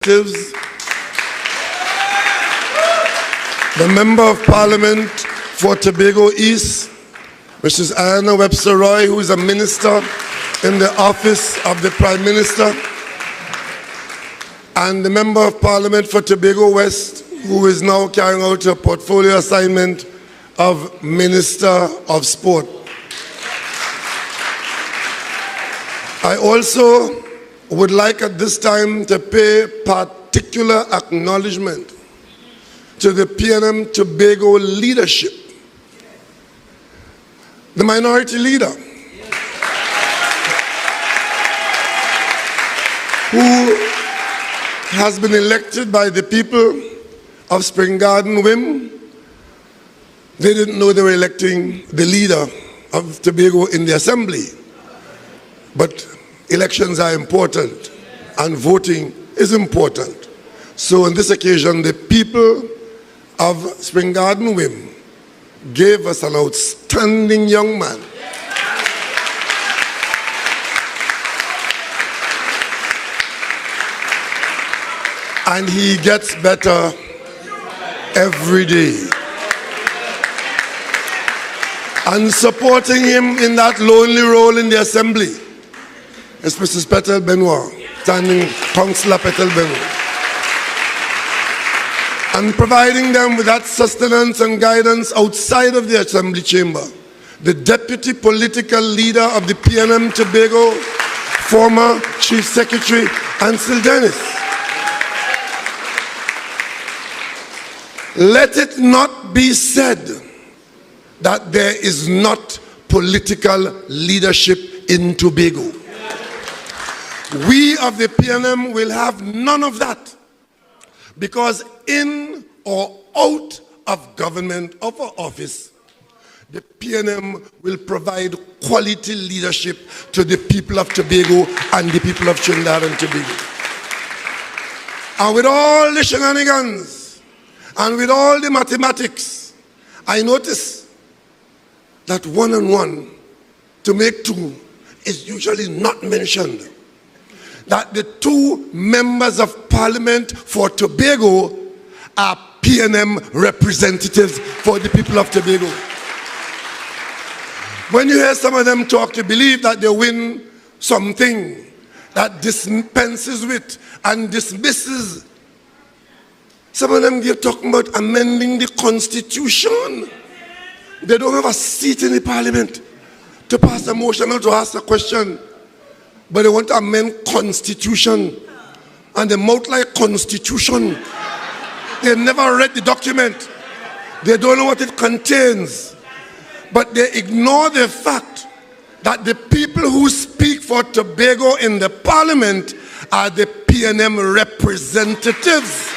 The Member of Parliament for Tobago East, Mrs. Anna Webster Roy, who is a minister in the office of the Prime Minister, and the Member of Parliament for Tobago West, who is now carrying out a portfolio assignment of Minister of Sport. I also would like at this time to pay particular acknowledgement to the PNM Tobago leadership. The minority leader, who has been elected by the people of Spring Garden Wim. They didn't know they were electing the leader of Tobago in the assembly. But elections are important and voting is important. So on this occasion, the people of Spring Garden Wim gave us an outstanding young man. And he gets better every day. And supporting him in that lonely role in the assembly is Mrs. Petal Benoit, standing Councillor Petal Benoit. And providing them with that sustenance and guidance outside of the assembly chamber, the deputy political leader of the PNM Tobago, former Chief Secretary Ansel Dennis. Let it not be said that there is not political leadership in Tobago. We of the PNM will have none of that, because in or out of government of our office, the PNM will provide quality leadership to the people of Tobago and the people of Trinidad and Tobago. And with all the shenanigans and with all the mathematics, I notice that 1 and 1 to make 2 is usually not mentioned. That the 2 members of Parliament for Tobago are PNM representatives for the people of Tobago. When you hear some of them talk, you believe that they win something that dispenses with and dismisses. Some of them keep talking about amending the Constitution. They don't have a seat in the Parliament to pass a motion or to ask a question. But they want to amend Constitution. And they mouth like Constitution. They never read the document. They don't know what it contains. But they ignore the fact that the people who speak for Tobago in the Parliament are the PNM representatives.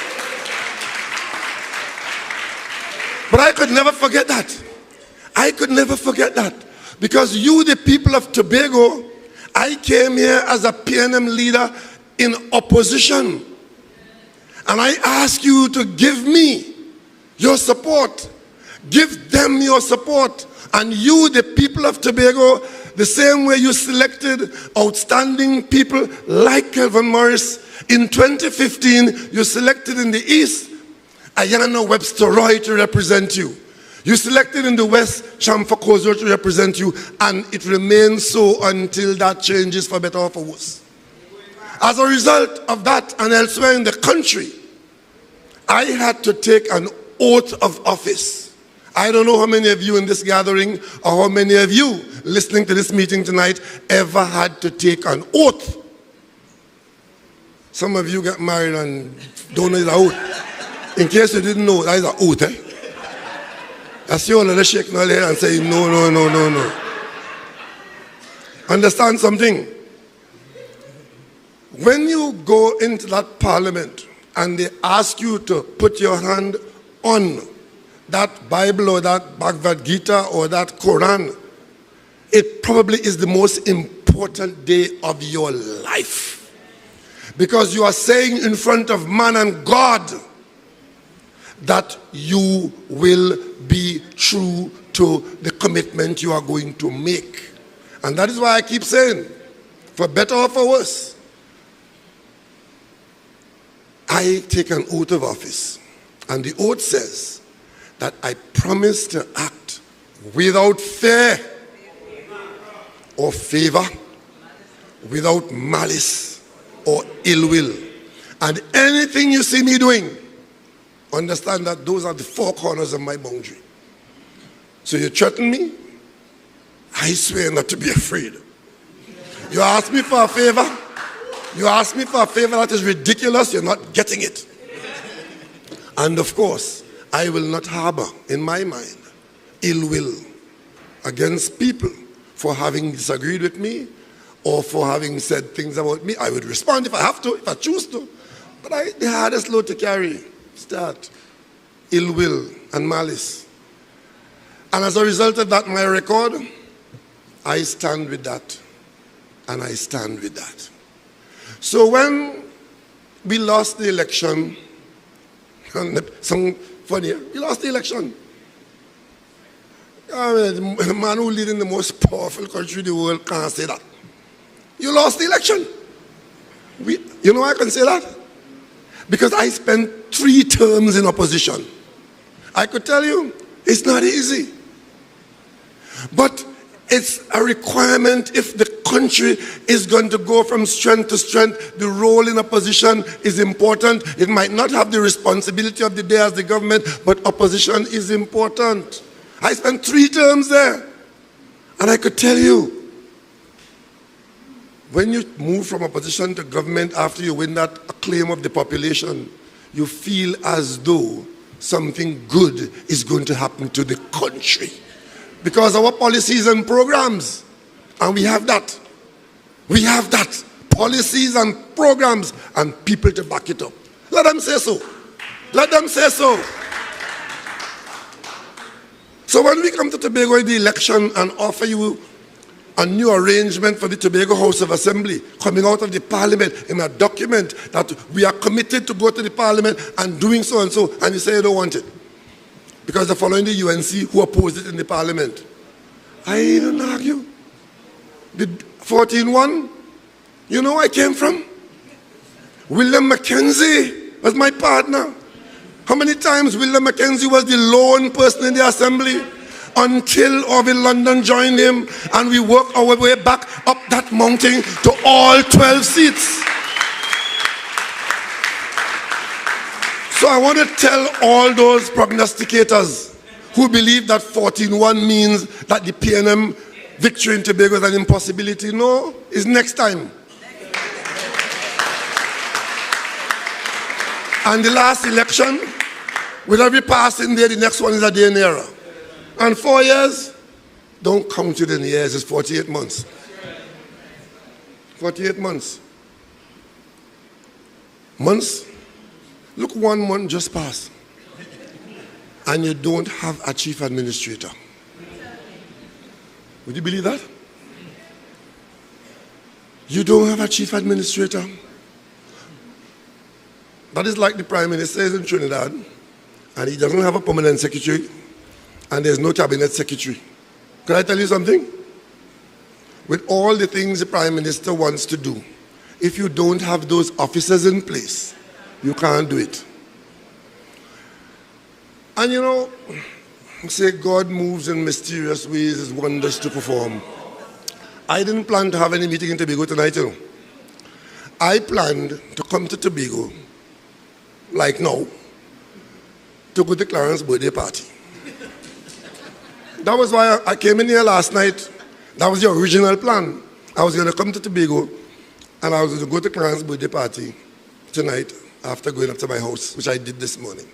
But I could never forget that. I could never forget that. Because you, the people of Tobago, I came here as a PNM leader in opposition. And I ask you to give me your support. Give them your support. And you, the people of Tobago, the same way you selected outstanding people like Kelvin Morris, in 2015, you selected in the East Ayana Webster Roy to represent you. You selected in the West Chamfa Kozo to represent you, and it remains so until that changes for better or for worse. As a result of that, and elsewhere in the country, I had to take an oath of office. I don't know how many of you in this gathering or how many of you listening to this meeting tonight ever had to take an oath. Some of you got married and don't know the oath. In case you didn't know, that is an oath, eh? I see all of the shaking their head and say, no, no, no, no, no. Understand something? When you go into that Parliament and they ask you to put your hand on that Bible or that Bhagavad Gita or that Quran, it probably is the most important day of your life. Because you are saying in front of man and God that you will be true to the commitment you are going to make. And that is why I keep saying, for better or for worse, I take an oath of office, and the oath says that I promise to act without fear or favor, without malice or ill will. And anything you see me doing, understand that those are the four corners of my boundary. So you threaten me, I swear not to be afraid. You ask me for a favor, that is ridiculous, you're not getting it. And of course, I will not harbor in my mind ill will against people for having disagreed with me or for having said things about me. I would respond if I have to, if I choose to. But the hardest load to carry is that ill will and malice. And as a result of that, my record, I stand with that. And I stand with that. So when we lost the election, some funny, we lost the election. The man who leads in the most powerful country in the world can't say that. You lost the election. You know why I can say that? Because I spent 3 terms in opposition. I could tell you, it's not easy. But it's a requirement if the country is going to go from strength to strength. The role in opposition is important. It might not have the responsibility of the day as the government, but opposition is important. I spent 3 terms there. And I could tell you, when you move from opposition to government after you win that acclaim of the population, you feel as though something good is going to happen to the country. Because our policies and programs, and we have that. We have that. Policies and programs and people to back it up. Let them say so. Let them say so. So when we come to Tobago in the election and offer you a new arrangement for the Tobago House of Assembly coming out of the Parliament in a document that we are committed to go to the Parliament and doing so and so, and you say you don't want it because they're following the UNC who opposed it in the Parliament. I didn't argue. The 14-1, you know where I came from? William Mackenzie was my partner. How many times William Mackenzie was the lone person in the Assembly until Orville London joined him and we worked our way back up that mountain to all 12 seats. So I want to tell all those prognosticators who believe that 14-1 means that the PNM victory in Tobago is an impossibility. No, it's next time. And the last election, with every passing day, the next one is a day nearer. And 4 years, don't count it in years, it's 48 months. 48 months. Months? Look, 1 month just passed. And you don't have a chief administrator. Would you believe that? You don't have a chief administrator. That is like the Prime Minister is in Trinidad, and he doesn't have a permanent secretary, and there's no cabinet secretary. Can I tell you something? With all the things the Prime Minister wants to do, if you don't have those officers in place, you can't do it. And you know, say God moves in mysterious ways, his wonders to perform. I didn't plan to have any meeting in Tobago tonight, you know. I planned to come to Tobago, like now, to go to Clarence's birthday party. That was why I came in here last night. That was the original plan. I was going to come to Tobago and I was going to go to Clarence's birthday party tonight after going up to my house, which I did this morning.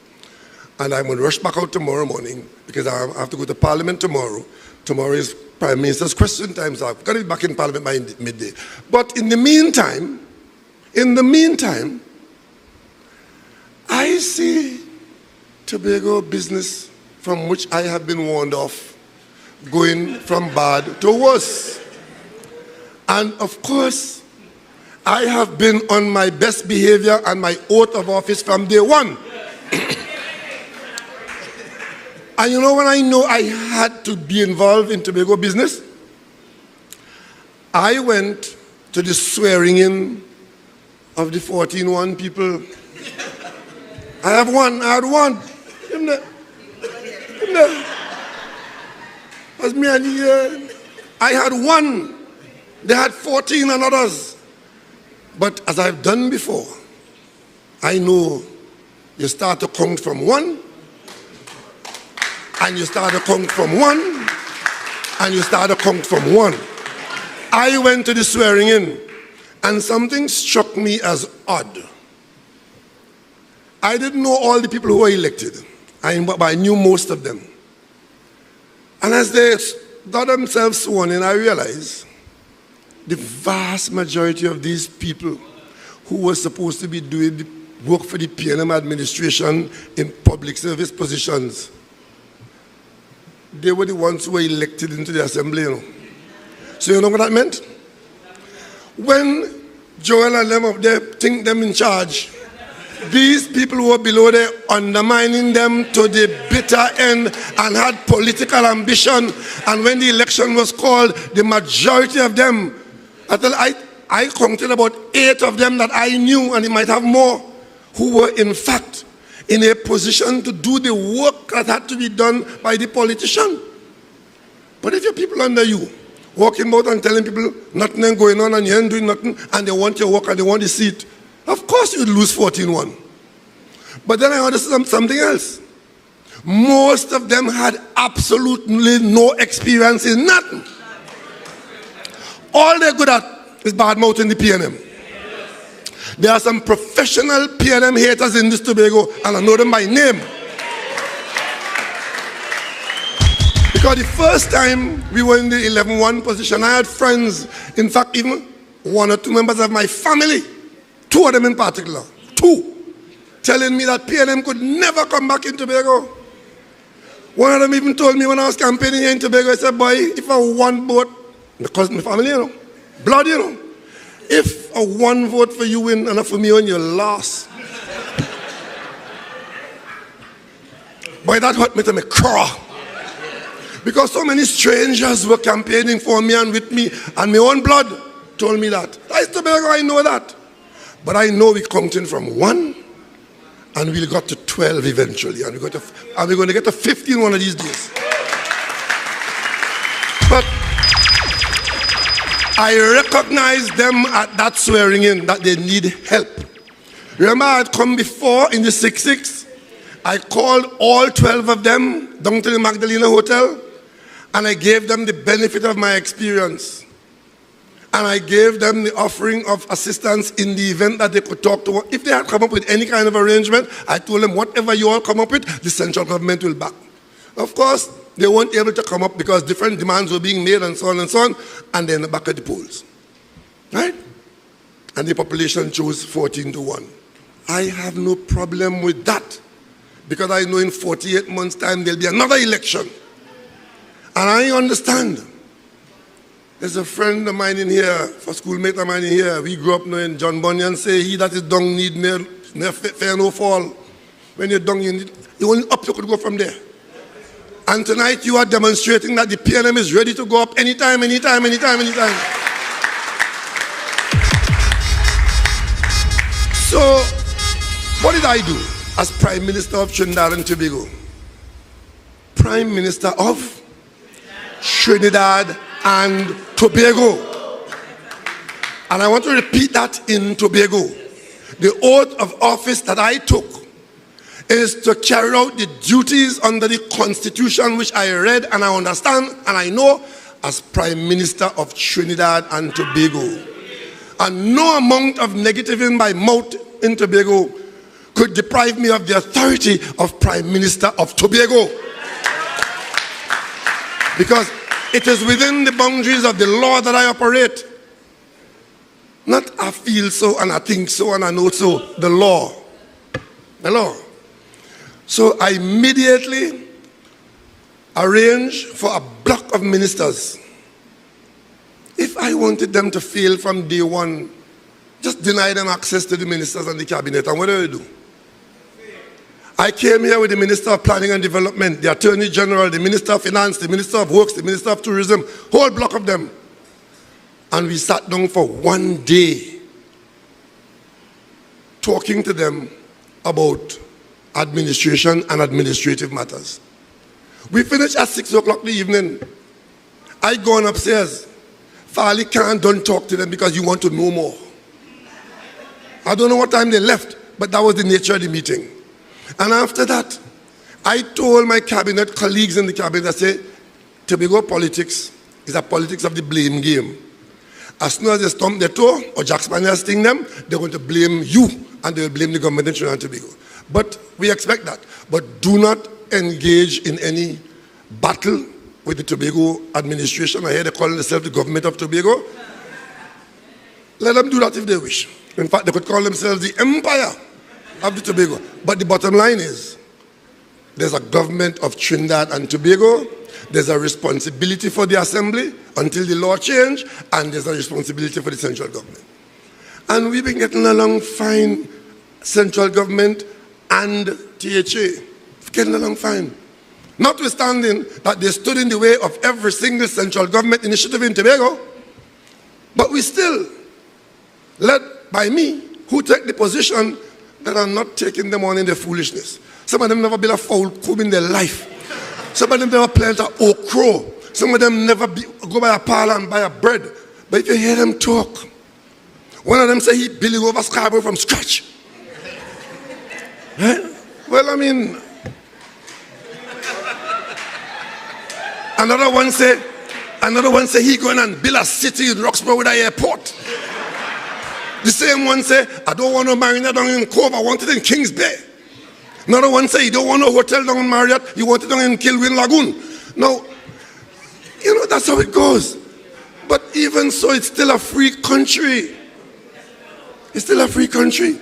And I'm going to rush back out tomorrow morning because I have to go to Parliament tomorrow. Tomorrow is Prime Minister's question time, so I've got to be back in Parliament by midday. But in the meantime, I see Tobago business from which I have been warned off going from bad to worse. And of course, I have been on my best behavior and my oath of office from day one. And you know when I know I had to be involved in Tobago business? I went to the swearing in of the 14-1 people I have one. I had one. Him there. Him there. That's me and he. I had one. They had 14 and others. But as I've done before, I know you start to count from one, and you start to count from one, and you start to count from one. I went to the swearing in, and something struck me as odd. I didn't know all the people who were elected, but I knew most of them. And as they got themselves sworn in, I realized the vast majority of these people who were supposed to be doing the work for the PNM administration in public service positions, they were the ones who were elected into the assembly, you know. So you know what that meant? When Joel and them up there think them in charge, these people who were below there undermining them to the bitter end and had political ambition. And when the election was called, the majority of them, I counted about 8 of them that I knew, and it might have more, who were in fact in a position to do the work that had to be done by the politician. But if your people under you, walking about and telling people nothing ain't going on and you ain't doing nothing, and they want your work and they want the seat, of course you'd lose 14-1. But then I understood something else. Most of them had absolutely no experience in nothing. All they're good at is badmouthing the PNM. There are some professional PNM haters in this Tobago, and I know them by name. Because the first time we were in the 11-1 position, I had friends, in fact even 1 or 2 members of my family, 2 of them in particular, 2, telling me that PNM could never come back in Tobago. One of them even told me when I was campaigning here in Tobago, he said, boy, if I won vote, because my family, you know, blood, you know, if a 1 vote for you win and a for me win, you lost. Boy, that hurt me to my core. Because so many strangers were campaigning for me and with me, and my own blood told me that. That's Tobago, I know that. But I know we're counting from 1, and we'll got to 12 eventually, and we're going to get to 15 one of these days. But I recognize them at that swearing in that they need help. Remember, I had come before in the 6-6. I called all 12 of them down to the Magdalena Hotel, and I gave them the benefit of my experience. And I gave them the offering of assistance in the event that they could talk to. If they had come up with any kind of arrangement, I told them, whatever you all come up with, the central government will back. Of course, they weren't able to come up because different demands were being made and so on, and they're in the back of the polls. Right? And the population chose 14-1. I have no problem with that, because I know in 48 months' time there'll be another election. And I understand. There's a friend of mine in here, a schoolmate of mine in here, we grew up knowing John Bunyan say, he that is dung need near fair no fall. When you're dung, you only up you could go from there. And tonight you are demonstrating that the PNM is ready to go up anytime. So, what did I do as Prime Minister of Trinidad and Tobago? Prime Minister of Trinidad and Tobago. And I want to repeat that in Tobago. The oath of office that I took is to carry out the duties under the Constitution, which I read and I understand and I know, as Prime Minister of Trinidad and Tobago. And no amount of negative in my mouth in Tobago could deprive me of the authority of Prime Minister of Tobago. Because it is within the boundaries of the law that I operate. Not I feel so and I think so and I know so. The law. The law. So I immediately arranged for a block of ministers. If I wanted them to fail from day one, just deny them access to the ministers and the cabinet. And what do I do? I came here with the Minister of Planning and Development, the Attorney General, the Minister of Finance, the Minister of Works, the Minister of Tourism, whole block of them. And we sat down for 1 day talking to them about administration and administrative matters. We finish at 6 o'clock in the evening. I go on upstairs. Farley don't talk to them because you want to know more. I don't know what time they left, but that was the nature of the meeting. And after that, I told my cabinet colleagues in the cabinet, I said, Tobago politics is a politics of the blame game. As soon as they stump their toe or Jack Spaniel sting them, they're going to blame you and they will blame the government in Trinidad and Tobago. But we expect that. But do not engage in any battle with the Tobago administration. I hear they call themselves the government of Tobago. Let them do that if they wish. In fact, they could call themselves the empire of the Tobago. But the bottom line is, there's a government of Trinidad and Tobago, there's a responsibility for the assembly until the law change, and there's a responsibility for the central government. And we've been getting along fine, central government and THA. Getting along fine. Notwithstanding that they stood in the way of every single central government initiative in Tobago, but we still, led by me, who take the position that I'm not taking them on in their foolishness. Some of them never built a foul cube in their life. Some of them never planted an okra. Some of them never go by a parlor and buy a bread. But if you hear them talk, one of them say he building over Scarborough from scratch. Right? Well, I mean, another one say he going and build a city in Roxborough with an airport. The same one say, I don't want no marina down in Cove, I want it in Kings Bay. Another one say, you don't want no hotel down in Marriott, you want it down in Kilwin Lagoon. Now, you know, that's how it goes. But even so, it's still a free country. It's still a free country.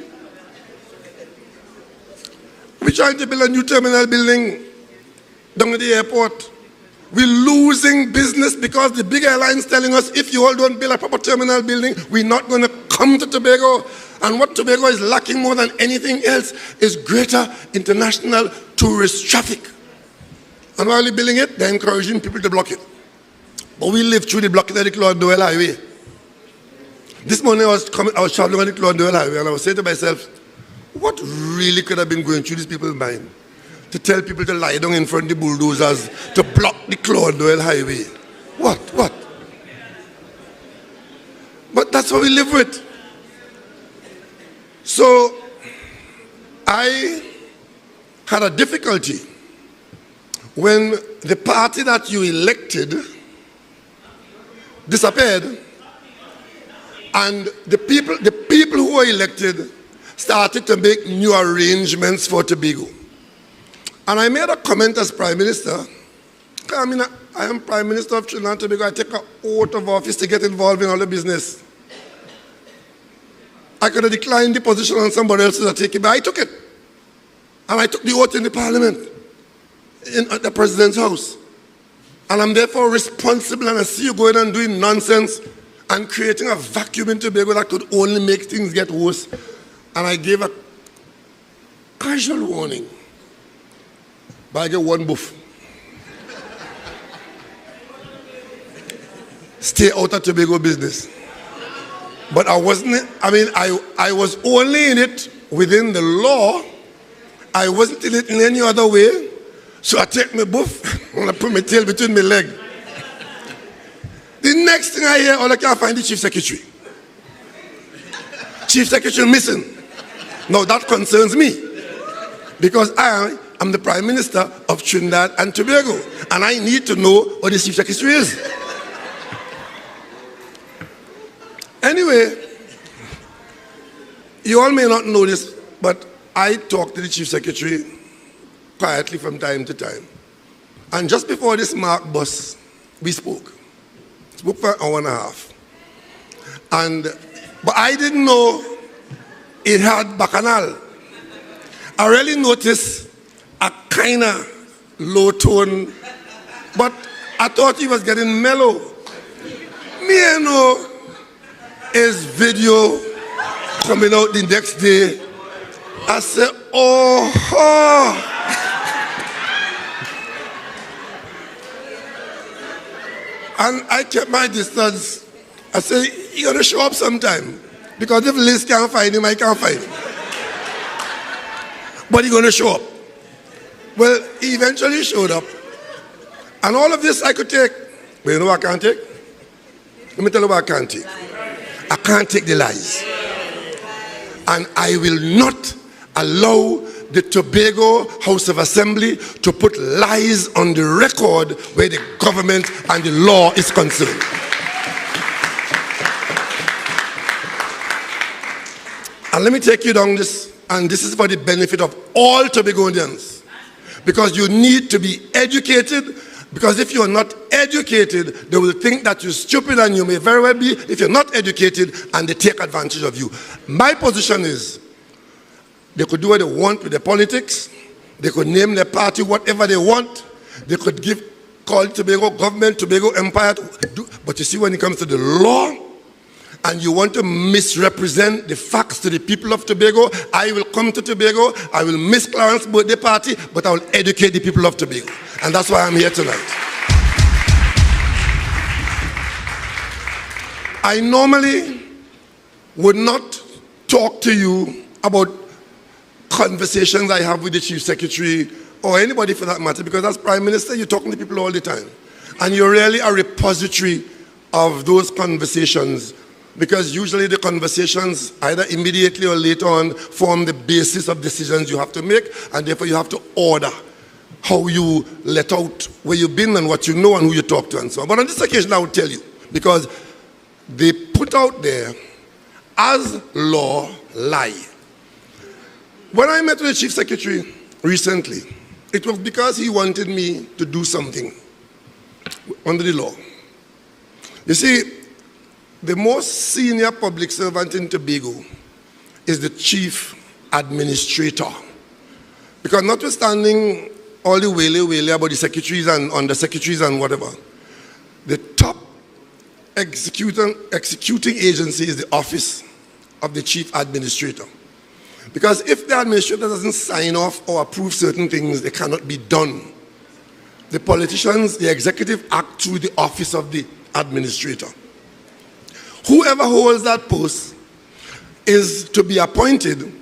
We're trying to build a new terminal building down at the airport. We're losing business because the big airlines telling us, if you all don't build a proper terminal building, we're not going to come to Tobago. And what Tobago is lacking more than anything else is greater international tourist traffic. And while we're building it, they're encouraging people to block it. But we live through the blockade of the Claude Noel Highway. This morning I was traveling on the Claude Noel Highway and I was saying to myself, what really could have been going through these people's mind? To tell people to lie down in front of the bulldozers to block the Claude Noel Highway. What? But that's what we live with. So, I had a difficulty when the party that you elected disappeared and the people who were elected started to make new arrangements for Tobago. And I made a comment as Prime Minister. I mean, I am Prime Minister of Trinidad and Tobago. I take an oath of office to get involved in all the business. I could have declined the position on somebody else to take it, but I took it. And I took the oath in the Parliament, at the President's house. And I'm therefore responsible, and I see you going and doing nonsense and creating a vacuum in Tobago that could only make things get worse. And I gave a casual warning. But I get one boof. Stay out of Tobago business. But I wasn't, I was only in it within the law. I wasn't in it in any other way. So I take my boof and I put my tail between my legs. The next thing I hear, all I can find the Chief Secretary. Chief Secretary missing. Now that concerns me. Because I am the Prime Minister of Trinidad and Tobago. And I need to know what the Chief Secretary is. Anyway, you all may not know this, but I talk to the Chief Secretary quietly from time to time. And just before this Mark bus, we spoke. Spoke for an hour and a half. But I didn't know it had bacchanal. I really noticed a kind of low tone, but I thought he was getting mellow. Me, I know his video coming out the next day. I said, oh. And I kept my distance. I said, he got to show up sometime. Because if Liz can't find him, I can't find him. But he's going to show up. Well, he eventually showed up. And all of this I could take. But you know what I can't take? Let me tell you what I can't take. I can't take the lies. And I will not allow the Tobago House of Assembly to put lies on the record where the government and the law is concerned. And let me take you down this, and this is for the benefit of all Tobagonians. Because you need to be educated, because if you're not educated, they will think that you're stupid, and you may very well be if you're not educated, and they take advantage of you. My position is, they could do what they want with their politics. They could name their party whatever they want. They could call Tobago government, Tobago empire. But you see, when it comes to the law, and you want to misrepresent the facts to the people of Tobago, I will come to Tobago, I will miss Clarence's birthday party, but I will educate the people of Tobago. And that's why I'm here tonight. I normally would not talk to you about conversations I have with the Chief Secretary or anybody for that matter, because as Prime Minister, you're talking to people all the time. And you're really a repository of those conversations, because usually the conversations, either immediately or later on, form the basis of decisions you have to make, and therefore you have to order how you let out where you've been and what you know and who you talk to and so on. But on this occasion, I will tell you, because they put out there, as law, lie. When I met with the Chief Secretary recently, it was because he wanted me to do something under the law. You see, the most senior public servant in Tobago is the Chief Administrator. Because notwithstanding all the waily about the secretaries and undersecretaries and whatever, the top executing agency is the office of the Chief Administrator. Because if the administrator doesn't sign off or approve certain things, they cannot be done. The politicians, the executive, act through the office of the administrator. Whoever holds that post is to be appointed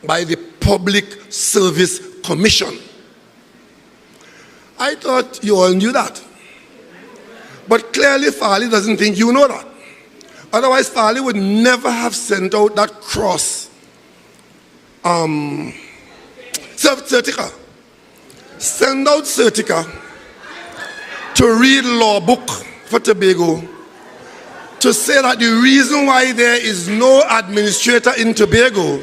by the Public Service Commission. I thought you all knew that. But clearly Farley doesn't think you know that. Otherwise Farley would never have sent out that cross certica. Send out certica to read law book for Tobago to say that the reason why there is no administrator in Tobago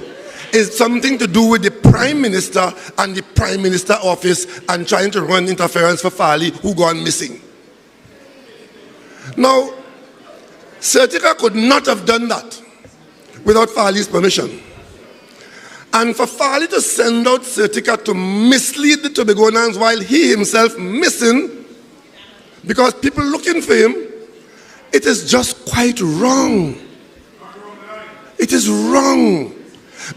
is something to do with the Prime Minister and the Prime Minister office and trying to run interference for Farley, who gone missing. Now, Certica could not have done that without Farley's permission. And for Farley to send out Certica to mislead the Tobagonians while he himself missing, because people looking for him, it is just quite wrong. It is wrong.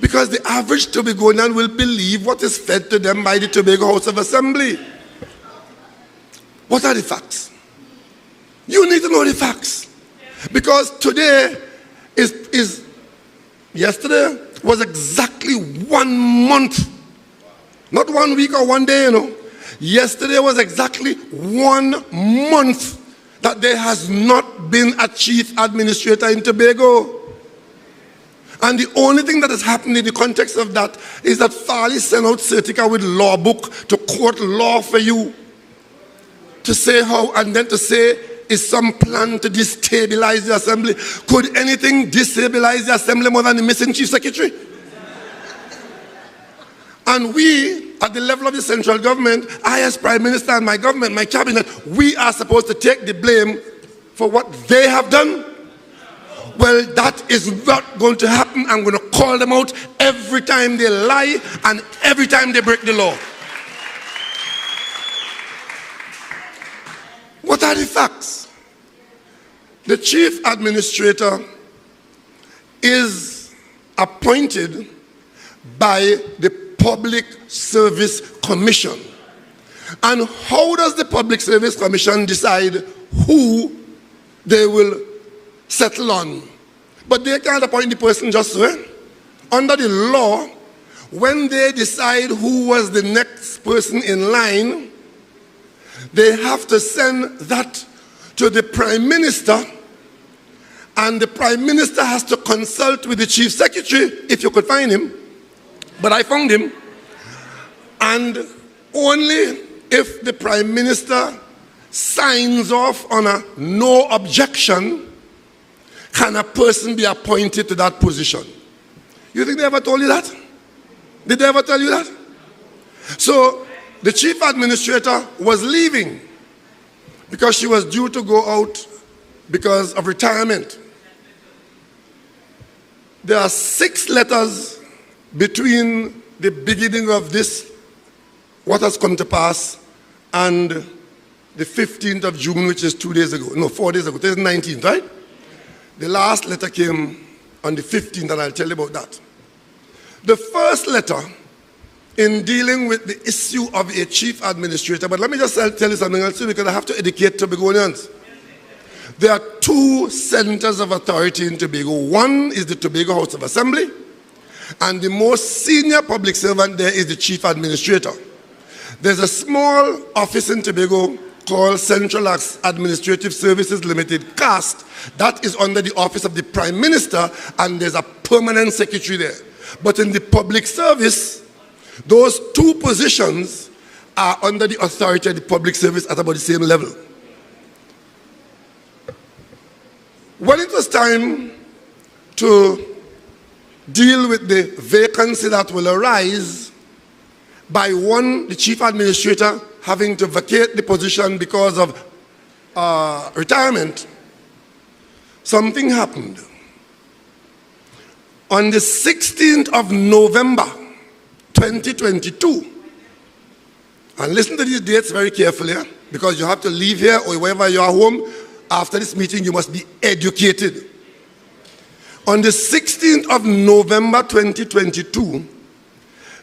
Because the average Tobagonian will believe what is fed to them by the Tobago House of Assembly. What are the facts? You need to know the facts. Because today yesterday was exactly 1 month. Not 1 week or 1 day, you know. Yesterday was exactly 1 month that there has not been a chief administrator in Tobago. And the only thing that has happened in the context of that is that Farley sent out Certica with law book to quote law for you, to say how, and then to say is some plan to destabilize the assembly. Could anything destabilize the assembly more than the missing chief secretary? And we, at the level of the central government, I as Prime Minister and my government, my cabinet, we are supposed to take the blame for what they have done. Well, that is not going to happen. I'm going to call them out every time they lie and every time they break the law. What are the facts? The chief administrator is appointed by the Public Service Commission. And how does the Public Service Commission decide who they will settle on? But they can't appoint the person just so. Under the law, when they decide who was the next person in line, they have to send that to the Prime Minister, and the Prime Minister has to consult with the Chief Secretary, if you could find him, but I found him, and only if the Prime Minister signs off on a no objection can a person be appointed to that position. You think they ever told you that? Did they ever tell you that? So the chief administrator was leaving because she was due to go out because of retirement. There are 6 letters between the beginning of this, what has come to pass, and the 15th of June, which is 2 days ago. No, 4 days ago. Today is the 19th, right? The last letter came on the 15th, and I'll tell you about that. The first letter in dealing with the issue of a chief administrator, but let me just tell you something else too, because I have to educate Tobagonians. There are 2 centers of authority in Tobago. One is the Tobago House of Assembly, and the most senior public servant there is the chief administrator. There's a small office in Tobago called Central Administrative Services Limited, CAST, that is under the office of the Prime Minister, and there's a permanent secretary there. But in the public service, those 2 positions are under the authority of the public service at about the same level. When it was time to deal with the vacancy that will arise by the chief administrator having to vacate the position because of retirement, something happened. On the 16th of November, 2022, and listen to these dates very carefully, because you have to leave here or wherever you are home, after this meeting you must be educated. On the 16th of November 2022,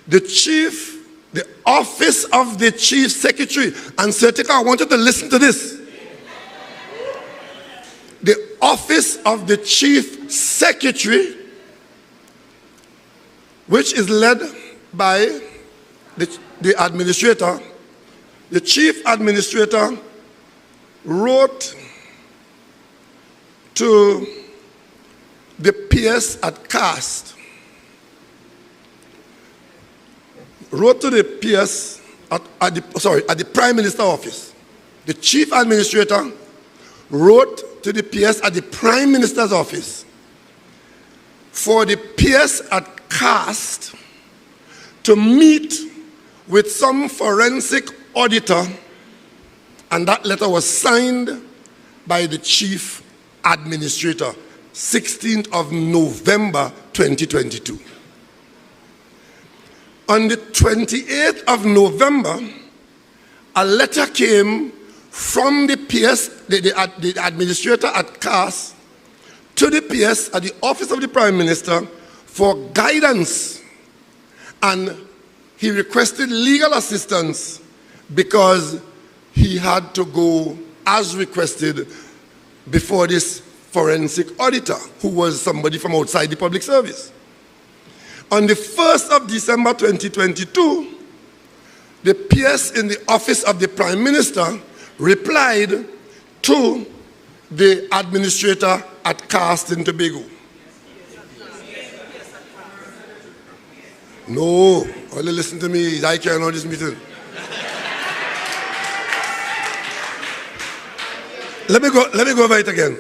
the office of the Chief Secretary, and Sertika, I want you to listen to this. The office of the Chief Secretary, which is led by the administrator, the chief administrator wrote to the PS at CAST, wrote to the PS at the Prime Minister office. The chief administrator wrote to the PS at the Prime Minister's office for the PS at CAST to meet with some forensic auditor, and that letter was signed by the chief administrator, 16th of November 2022. On the 28th of November, a letter came from the PS, the administrator at CAS, to the PS at the office of the Prime Minister for guidance, and he requested legal assistance because he had to go as requested before this forensic auditor, who was somebody from outside the public service. On the 1st of December 2022, the PS in the office of the Prime Minister replied to the administrator at CAST in Tobago. No, only listen to me. I can't know this meeting. Let me go over it again.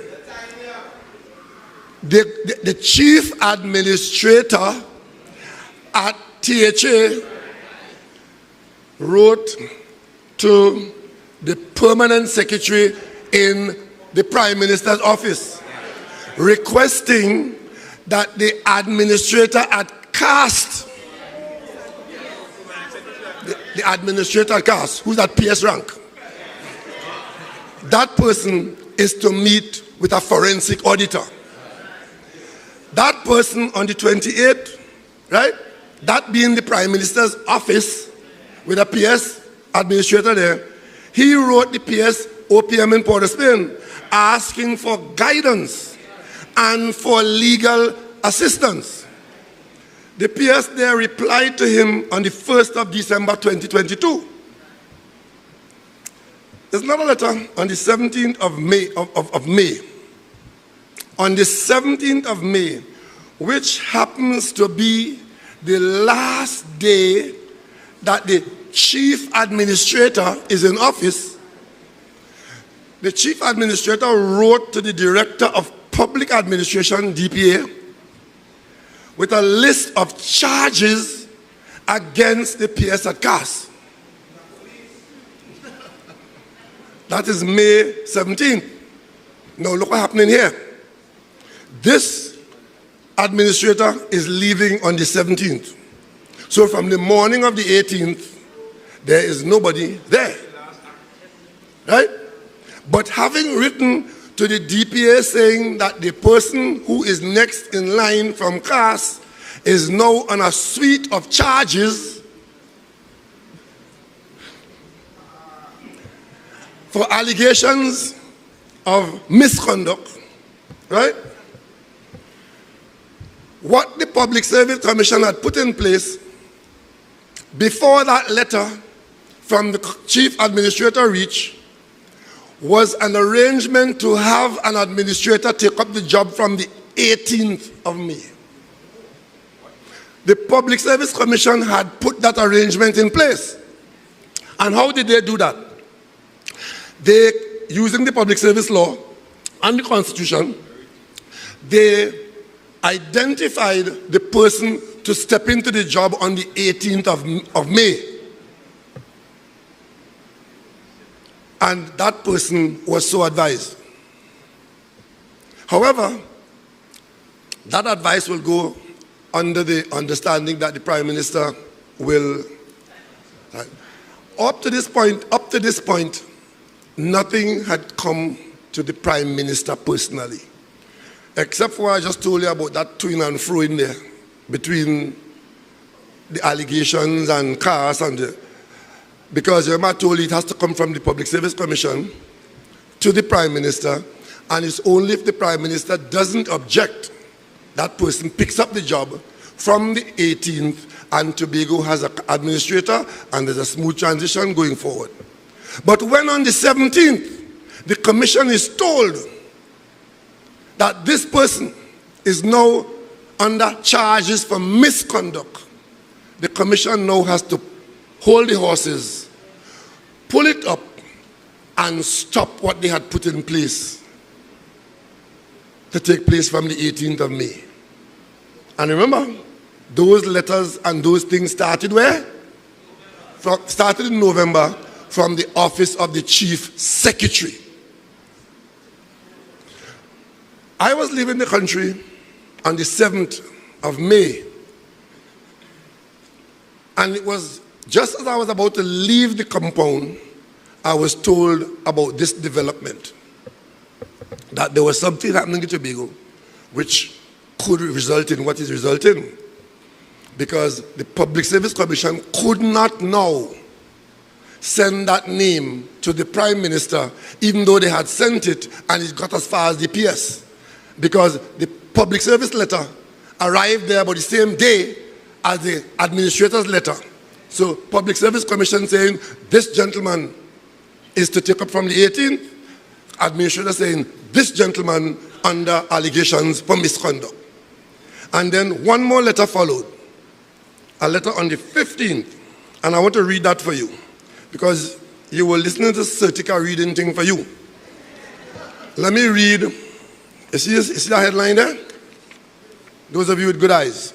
The chief administrator at THA wrote to the permanent secretary in the Prime Minister's office requesting that the administrator at CAST, the administrator at CAST, who's at PS rank, that person is to meet with a forensic auditor. That person on the 28th, right? That being the Prime Minister's office with a PS administrator there, he wrote the PS OPM in Port of Spain asking for guidance and for legal assistance. The PS there replied to him on the 1st of December 2022. There's another letter on the 17th of May, May. On the 17th of May, which happens to be the last day that the chief administrator is in office, the chief administrator wrote to the director of public administration, DPA, with a list of charges against the PS at CAS. That is May 17th. Now look what's happening here. This administrator is leaving on the 17th. So from the morning of the 18th, there is nobody there. Right? But having written to the DPA saying that the person who is next in line from CAS is now on a suite of charges for allegations of misconduct, right? What the Public Service Commission had put in place before that letter from the Chief Administrator reached was an arrangement to have an administrator take up the job from the 18th of May. The Public Service Commission had put that arrangement in place. And how did they do that? They, using the public service law and the Constitution, they identified the person to step into the job on the 18th of May. And that person was so advised. However, that advice will go under the understanding that the Prime Minister will. Up to this point, nothing had come to the Prime Minister personally, except for what I just told you about that to and fro in there between the allegations and CAS and the, because Yerma told you it has to come from the Public Service Commission to the Prime Minister, and it's only if the Prime Minister doesn't object, that person picks up the job from the 18th, and Tobago has an administrator, and there's a smooth transition going forward. But when on the 17th, the Commission is told that this person is now under charges for misconduct, the Commission now has to hold the horses, pull it up, and stop what they had put in place to take place from the 18th of May. And remember, those letters and those things started where? Started in November from the office of the Chief Secretary. I was leaving the country on the 7th of May. And it was just as I was about to leave the compound, I was told about this development, that there was something happening in Tobago which could result in what is resulting, because the Public Service Commission could not now send that name to the Prime Minister, even though they had sent it and it got as far as the PS, because the public service letter arrived there about the same day as the administrator's letter. So Public Service Commission saying this gentleman is to take up from the 18th, administrator saying this gentleman under allegations for misconduct. And then one more letter followed, a letter on the 15th, and I want to read that for you, because you were listening to Certica reading thing for you. Let me read. You see that headline there? Those of you with good eyes.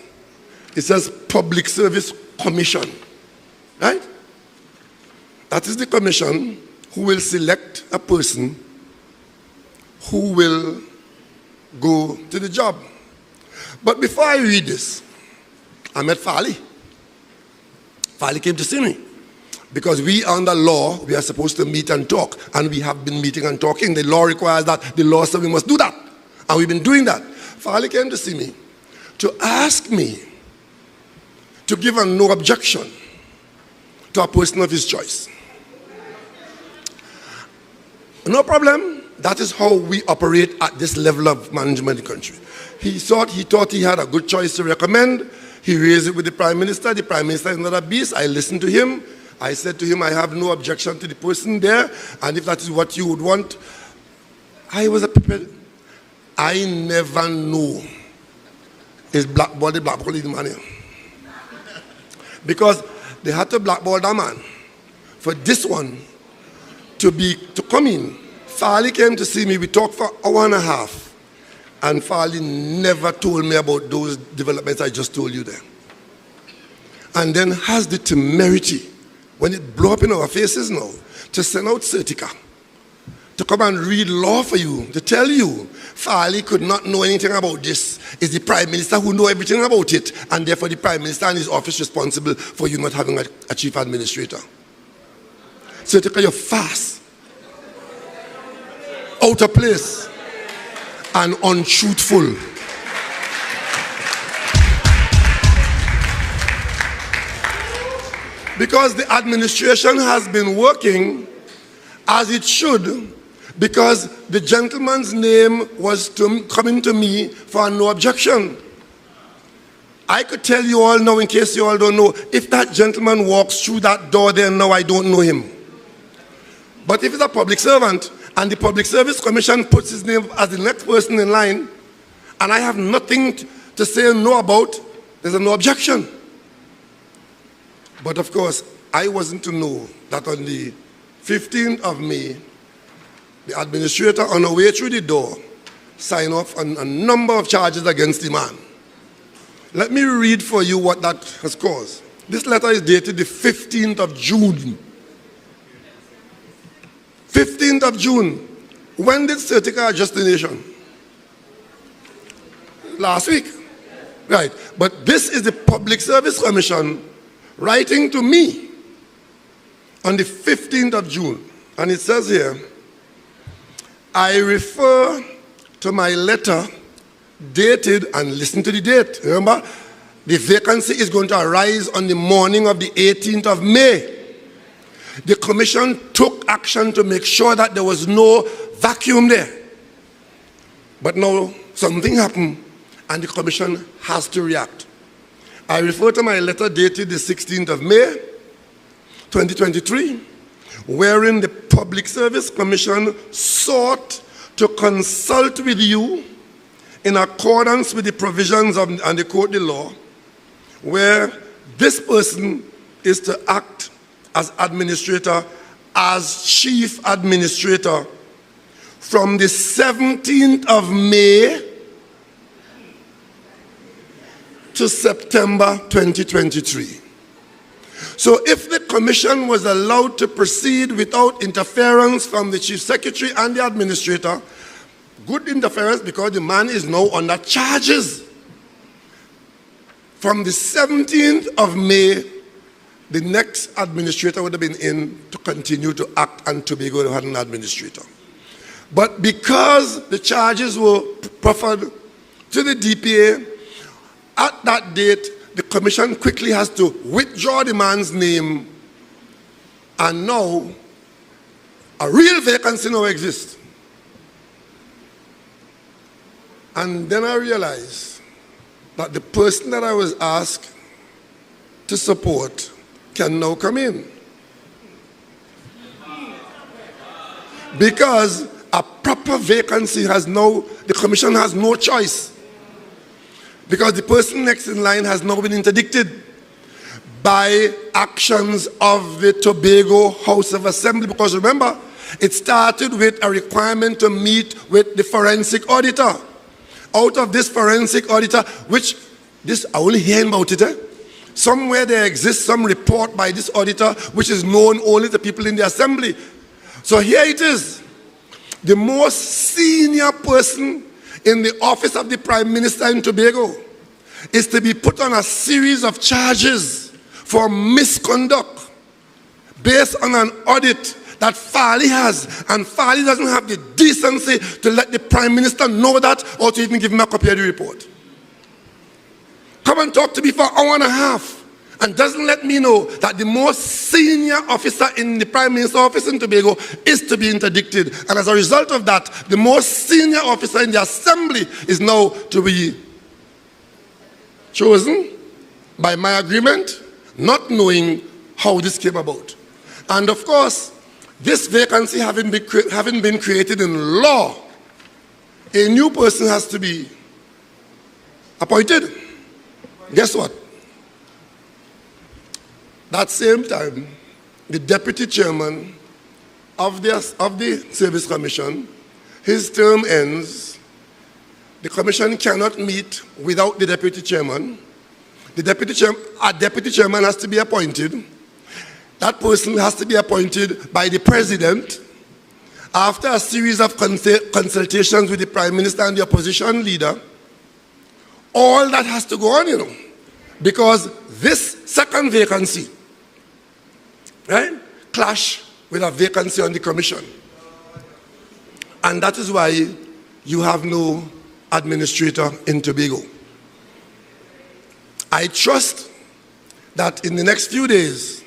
It says Public Service Commission, right? That is the commission who will select a person who will go to the job. But before I read this, I met Farley. Farley came to see me, because we under law, we are supposed to meet and talk, and we have been meeting and talking. The law requires that. The law says we must do that, and we've been doing that. Farley came to see me to ask me to give a no objection to a person of his choice. No problem. That is how we operate at this level of management in the country. He thought he had a good choice to recommend. He raised it with the Prime Minister. The Prime Minister is not a beast. I listened to him. I said to him, I have no objection to the person there, and if that is what you would want, I was prepared. I never knew his blackball the man here. Because they had to blackball that man for this one to come in. Farley came to see me. We talked for an hour and a half, and Farley never told me about those developments I just told you there. And then has the temerity, when it blew up in our faces now, to send out Certica to come and read law for you, to tell you Farley could not know anything about this. It's the Prime Minister who knows everything about it, and therefore the Prime Minister and his office responsible for you not having a chief administrator. Certica, you're fast, out of place, and untruthful. Because the administration has been working as it should, because the gentleman's name was coming to me for no objection. I could tell you all now, in case you all don't know, if that gentleman walks through that door there now, I don't know him. But if he's a public servant, and the Public Service Commission puts his name as the next person in line, and I have nothing to say no about, there's no objection. But of course, I wasn't to know that on the 15th of May, the administrator on her way through the door signed off on a number of charges against the man. Let me read for you what that has caused. This letter is dated the 15th of June. 15th of June. When did Certica adjust the nation? Last week. Right. But this is the Public Service Commission writing to me on the 15th of June. And it says here, I refer to my letter dated, and listen to the date. Remember, the vacancy is going to arise on the morning of the 18th of May. The commission took action to make sure that there was no vacuum there. But now something happened, and the commission has to react. I refer to my letter dated the 16th of May, 2023, wherein the Public Service Commission sought to consult with you in accordance with the provisions of and the code of law, where this person is to act as administrator, as chief administrator, from the 17th of May to September 2023. So if the commission was allowed to proceed without interference from the Chief Secretary and the administrator, good interference because the man is now under charges. From the 17th of May, the next administrator would have been in to continue to act, and Tobago had an administrator. But because the charges were proffered to the DPA, at that date, the commission quickly has to withdraw the man's name, and now a real vacancy now exists. And then I realized that the person that I was asked to support can now come in. Because a proper vacancy has now, the commission has no choice. Because the person next in line has now been interdicted by actions of the Tobago House of Assembly. Because remember, it started with a requirement to meet with the forensic auditor. Out of this forensic auditor, which this I only hear about it, somewhere there exists some report by this auditor which is known only to people in the assembly. So here it is. The most senior person in the office of the Prime Minister in Tobago is to be put on a series of charges for misconduct based on an audit that Farley has, and Farley doesn't have the decency to let the Prime Minister know that, or to even give him a copy of the report. Come and talk to me for an hour and a half, and doesn't let me know that the most senior officer in the Prime Minister's office in Tobago is to be interdicted. And as a result of that, the most senior officer in the assembly is now to be chosen by my agreement, not knowing how this came about. And of course, this vacancy having been created in law, a new person has to be appointed. Guess what? That same time, the deputy chairman of the Service Commission, his term ends. The commission cannot meet without the deputy chairman. A deputy chairman has to be appointed. That person has to be appointed by the president after a series of consultations with the prime minister and the opposition leader. All that has to go on, because this second vacancy, right, clash with a vacancy on the commission. And that is why you have no administrator in Tobago. I trust that in the next few days,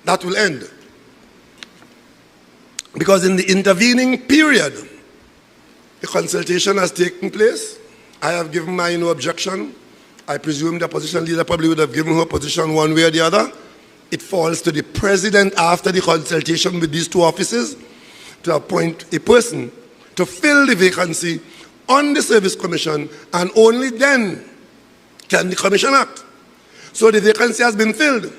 that will end. Because in the intervening period, the consultation has taken place. I have given my no objection. I presume the opposition leader probably would have given her position one way or the other. It falls to the president after the consultation with these two offices to appoint a person to fill the vacancy on the Service Commission, and only then can the commission act. So the vacancy has been filled.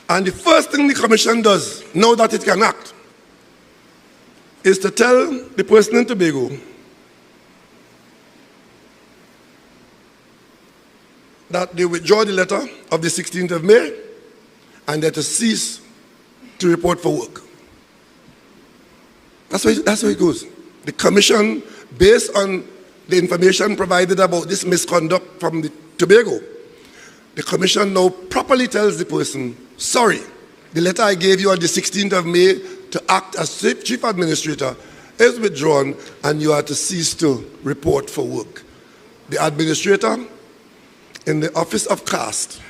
And the first thing the commission does, now that it can act, is to tell the person in Tobago that they withdraw the letter of the 16th of May and that to cease to report for work. That's how it goes. The commission, based on the information provided about this misconduct from the Tobago, the commission now properly tells the person, sorry, the letter I gave you on the 16th of May to act as chief administrator is withdrawn and you are to cease to report for work. The administrator in the office of caste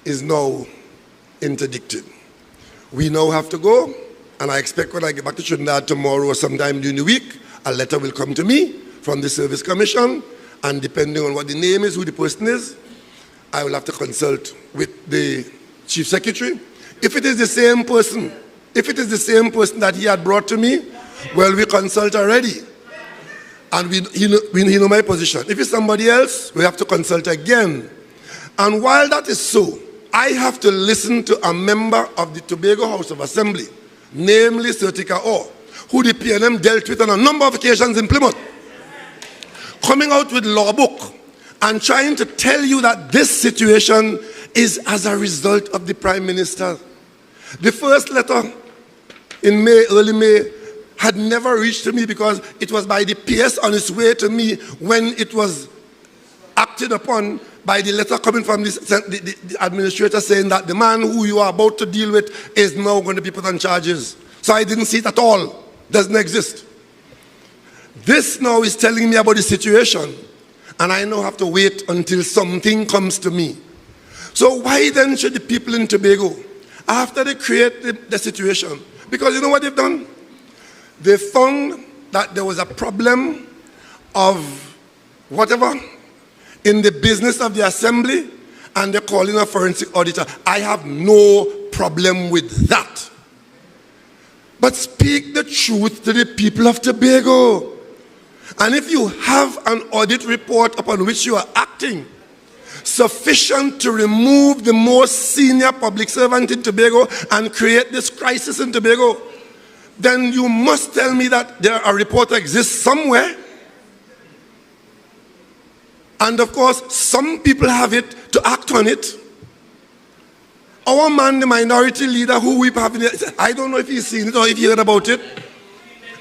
is now interdicted. We now have to go, and I expect when I get back to Trinidad tomorrow or sometime during the week, a letter will come to me from the Service Commission, and depending on what the name is, who the person is, I will have to consult with the Chief Secretary. If it is the same person, that he had brought to me, well, we consult already. And he know my position. If it's somebody else, we have to consult again. And while that is so, I have to listen to a member of the Tobago House of Assembly, namely Sir Tika Orr, who the PNM dealt with on a number of occasions in Plymouth, coming out with law book and trying to tell you that this situation is as a result of the Prime Minister. The first letter in May, early May, had never reached to me because it was by the PS on its way to me when it was acted upon by the letter coming from the administrator saying that the man who you are about to deal with is now going to be put on charges. So I didn't see it at all. Doesn't exist. This now is telling me about the situation, and I now have to wait until something comes to me. So why then should the people in Tobago, after they create the situation, because you know what they've done? They found that there was a problem of whatever in the business of the assembly, and they're calling a forensic auditor. I have no problem with that. But speak the truth to the people of Tobago. And if you have an audit report upon which you are acting, sufficient to remove the most senior public servant in Tobago and create this crisis in Tobago, then you must tell me that a report exists somewhere. And of course, some people have it to act on it. Our man, the minority leader who we have, I don't know if he's seen it or if he heard about it.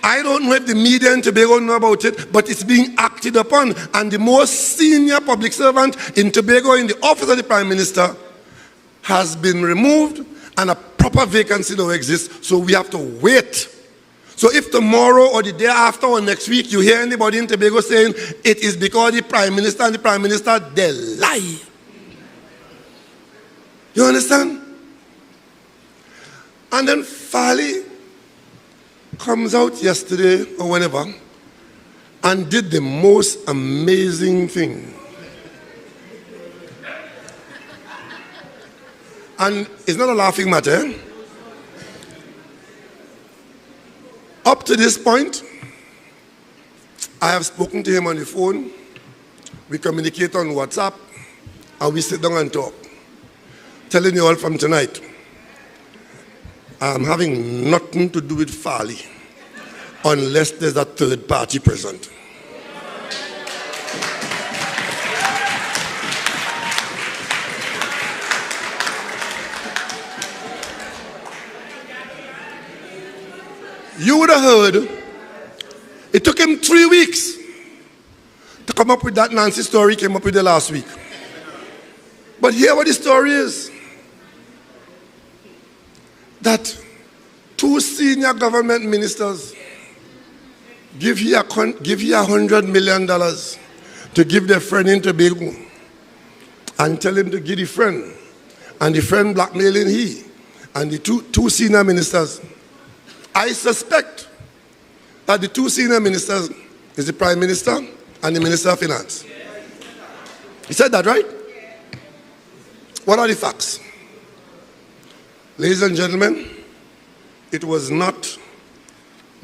I don't know if the media in Tobago know about it, but it's being acted upon. And the most senior public servant in Tobago in the office of the Prime Minister has been removed, and a proper vacancy now exists, so we have to wait. So if tomorrow or the day after or next week you hear anybody in Tobago saying it is because the Prime Minister and the Prime Minister, they lie. You understand? And then Farley comes out yesterday or whenever and did the most amazing thing. And it's not a laughing matter. Up to this point, I have spoken to him on the phone. We communicate on WhatsApp, and we sit down and talk. Telling you all from tonight, I'm having nothing to do with Farley unless there's a third party present. You would have heard, it took him 3 weeks to come up with that Nancy story he came up with the last week. But here what the story is. That 2 senior government ministers give you $100 million to give their friend in Tobago and tell him to give the friend. And the friend blackmailing he. And the two senior ministers. I suspect that the 2 senior ministers is the Prime Minister and the Minister of Finance. He said that, right? What are the facts? Ladies and gentlemen, it was not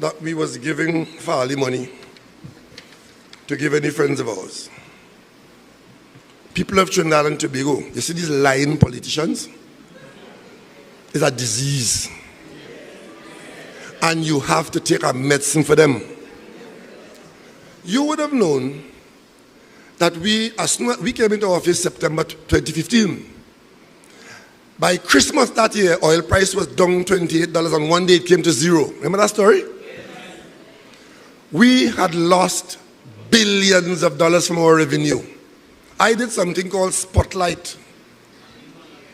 that we was giving Farley money to give any friends of ours. People of Trinidad and Tobago, you see these lying politicians? It's a disease. And you have to take a medicine for them. You would have known that we came into office September 2015. By Christmas that year, oil price was down $28 and one day it came to zero. Remember that story? Yes. We had lost billions of dollars from our revenue. I did something called Spotlight.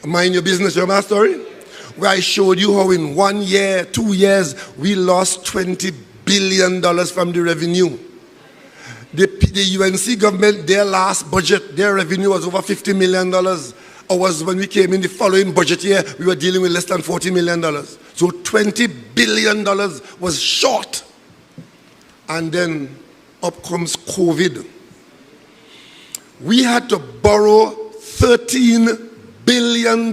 Mind your business, remember that story? Where I showed you how in 1 year, 2 years, we lost $20 billion from the revenue. The UNC government, their last budget, their revenue was over $50 million. Ours, when we came in the following budget year, we were dealing with less than $40 million. So $20 billion was short. And then up comes COVID. We had to borrow $13 billion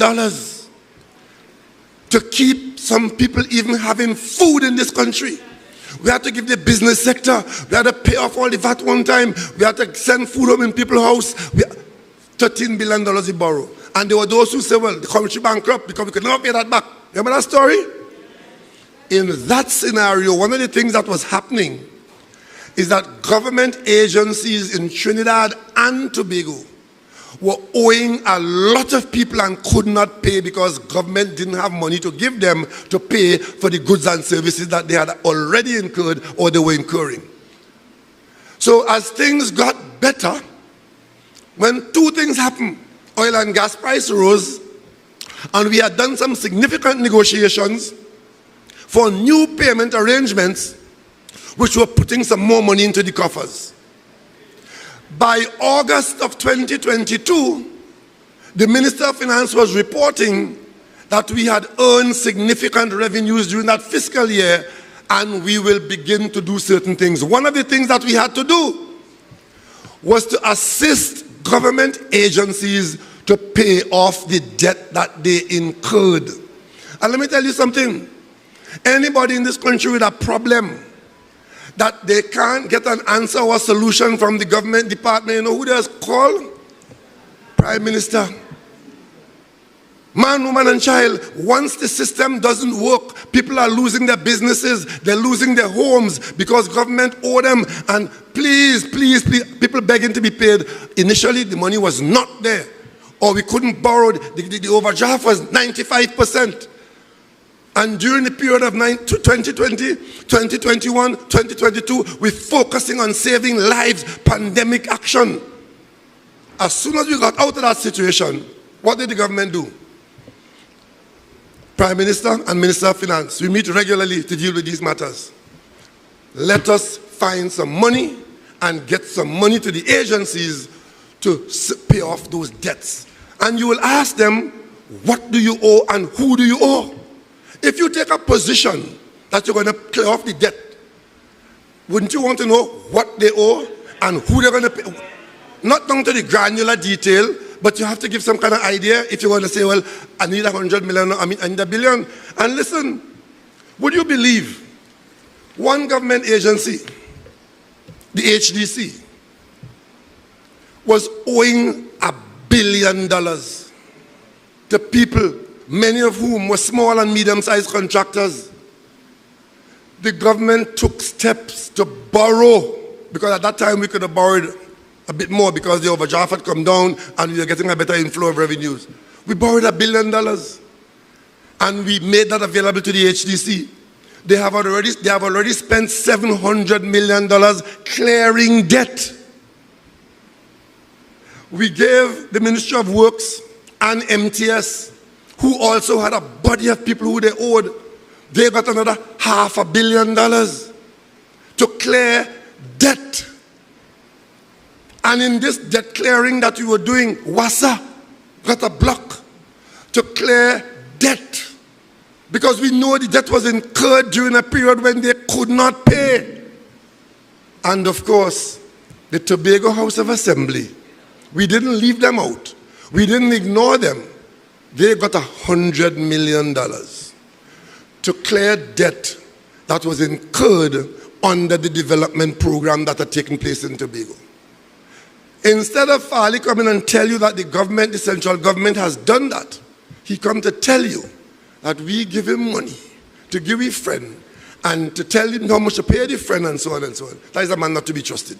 to keep some people even having food in this country. We had to give the business sector, we had to pay off all the VAT one time, we had to send food home in people's house. $13 billion we borrow. And there were those who said, well, the country bankrupt because we could never pay that back. Remember that story? In that scenario, one of the things that was happening is that government agencies in Trinidad and Tobago were owing a lot of people and could not pay because government didn't have money to give them to pay for the goods and services that they had already incurred or they were incurring. So as things got better, when 2 things happened, oil and gas price rose, and we had done some significant negotiations for new payment arrangements, which were putting some more money into the coffers. By August of 2022, the Minister of Finance was reporting that we had earned significant revenues during that fiscal year and we will begin to do certain things. One of the things that we had to do was to assist government agencies to pay off the debt that they incurred. And let me tell you something. Anybody in this country with a problem that they can't get an answer or solution from the government department, you know who they call? Prime Minister. Man, woman, and child. Once the system doesn't work, people are losing their businesses, they're losing their homes because government owe them. And please, please, please, people begging to be paid. Initially, the money was not there, or we couldn't borrow. The overdraft was 95%. And during the period of 2020, 2021, 2022, we're focusing on saving lives, pandemic action. As soon as we got out of that situation, what did the government do? Prime Minister and Minister of Finance, we meet regularly to deal with these matters. Let us find some money and get some money to the agencies to pay off those debts. And you will ask them, what do you owe and who do you owe? If you take a position that you're going to clear off the debt, wouldn't you want to know what they owe and who they're going to pay? Not down to the granular detail, But you have to give some kind of idea if you want to say, well, I need 100 million, I need a billion. And listen, would you believe one government agency, the HDC, was owing $1 billion to people, many of whom were small and medium-sized contractors. The government took steps to borrow, because at that time we could have borrowed a bit more because the overdraft had come down and we were getting a better inflow of revenues. We borrowed $1 billion and we made that available to the HDC. They have already spent $700 million clearing debt. We gave the Ministry of Works and MTS, who also had a body of people who they owed, they got another $500 million to clear debt. And in this debt clearing that we were doing, WASA got a block to clear debt, because we know the debt was incurred during a period when they could not pay. And of course, the Tobago House of Assembly, we didn't leave them out. We didn't ignore them. They got $100 million to clear debt that was incurred under the development program that had taken place in Tobago. Instead of Farley coming and tell you that the government, the central government has done that, he come to tell you that we give him money to give his friend and to tell him how much to pay the friend and so on and so on. That is a man not to be trusted.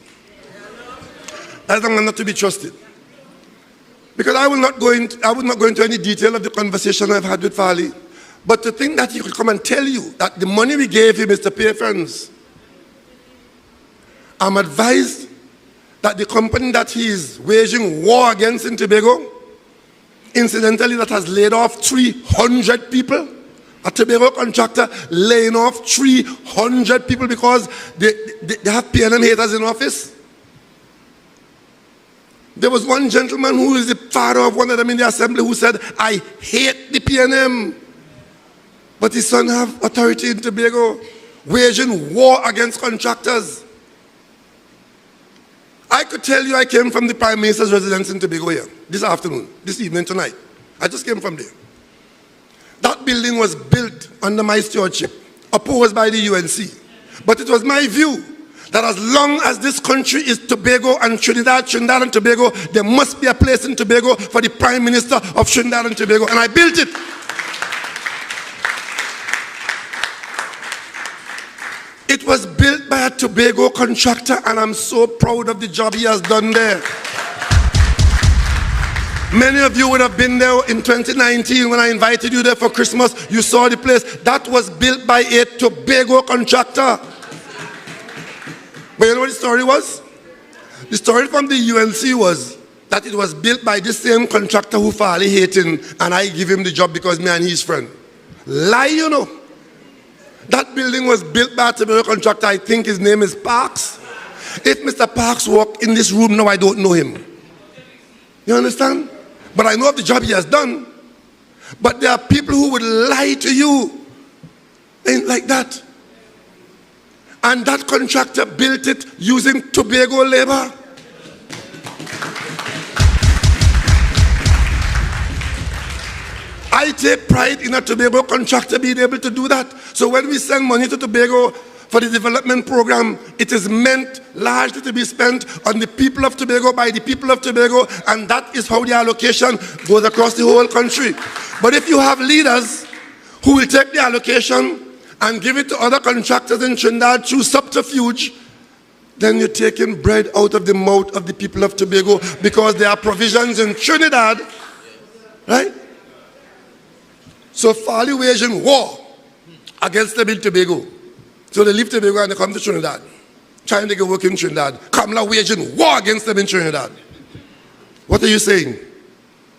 That is a man not to be trusted. Because I would not go into any detail of the conversation I've had with Farley, but to think that he could come and tell you that the money we gave him is to pay friends. I'm advised that the company that he is waging war against in Tobago, incidentally, that has laid off 300 people, a Tobago contractor laying off 300 people because they have PNM haters in office. There was one gentleman who is the father of one of them in the assembly who said, I hate the PNM. But his son have authority in Tobago, waging war against contractors. I could tell you I came from the Prime Minister's residence in Tobago here, this afternoon, this evening, tonight. I just came from there. That building was built under my stewardship, opposed by the UNC. But it was my view that as long as this country is Tobago and Trinidad and Tobago, there must be a place in Tobago for the Prime Minister of Trinidad and Tobago, and I built it. It was built by a Tobago contractor, and I'm so proud of the job he has done there. Many of you would have been there in 2019 when I invited you there for Christmas. You saw the place. That was built by a Tobago contractor. But you know what the story was? The story from the UNC was that it was built by the same contractor who Farley hating, and I give him the job because me and he's friend. Lie, you know. That building was built by a Tobago contractor. I think his name is Parks. If Mr. Parks walked in this room now, I don't know him. You understand? But I know of the job he has done. But there are people who would lie to you. Ain't like that. And that contractor built it using Tobago labor. I take pride in a Tobago contractor being able to do that. So when we send money to Tobago for the development program, it is meant largely to be spent on the people of Tobago by the people of Tobago, and that is how the allocation goes across the whole country. But if you have leaders who will take the allocation and give it to other contractors in Trinidad through subterfuge, then you're taking bread out of the mouth of the people of Tobago, because there are provisions in Trinidad, right? So Farley waging war against them in Tobago. So they leave Tobago and they come to Trinidad, trying to get work in Trinidad. Kamala waging war against them in Trinidad. What are you saying?